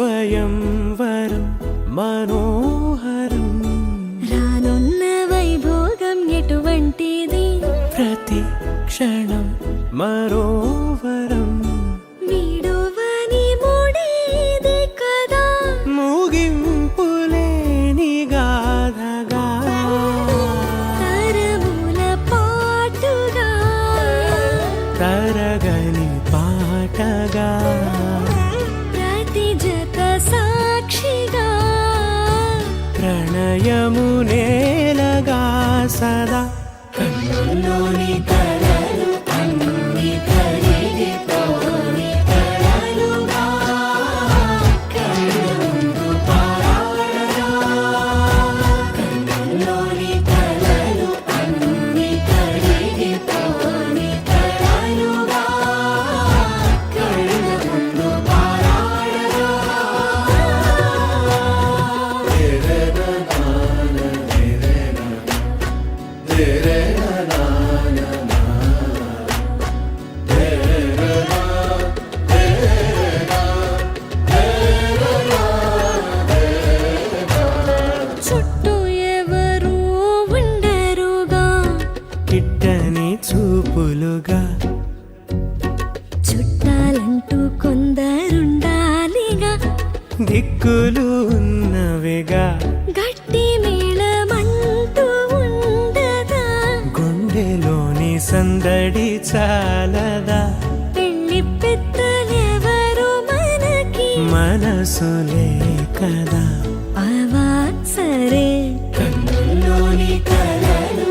స్వయంవరం మనోహరం రానున్న వైభోగం ఎటువంటిది ప్రతి క్షణం మరోవరం వీడువని మూడేది కదా ముగింపులేని గాథగా తరముల పాటుగా తరగని పాటగా జత సాక్షిగా ప్రణయము నేలగా సదా కన్నుల్లోని కలలు అన్ని కరిగిపోని కలలుగా కన్నుందు పారాడగా కన్నుల్లోని కలలు అన్ని కరిగిపోని కలలుగా కన్నుందు చుట్టూ ఎవరు ఉండరుగా కిట్టని చూపులుగా చుట్టాలంటూ కొందరుండాలిగా దిక్కులు ఉన్నవిగా గట్టి మేళమంటూ ఉండదా గుండెలోని సందడి చాలదా పెళ్లి పెద్దలెవరు మనకి మనసులే కదా అవా సరే కన్నుల్లోని కలలు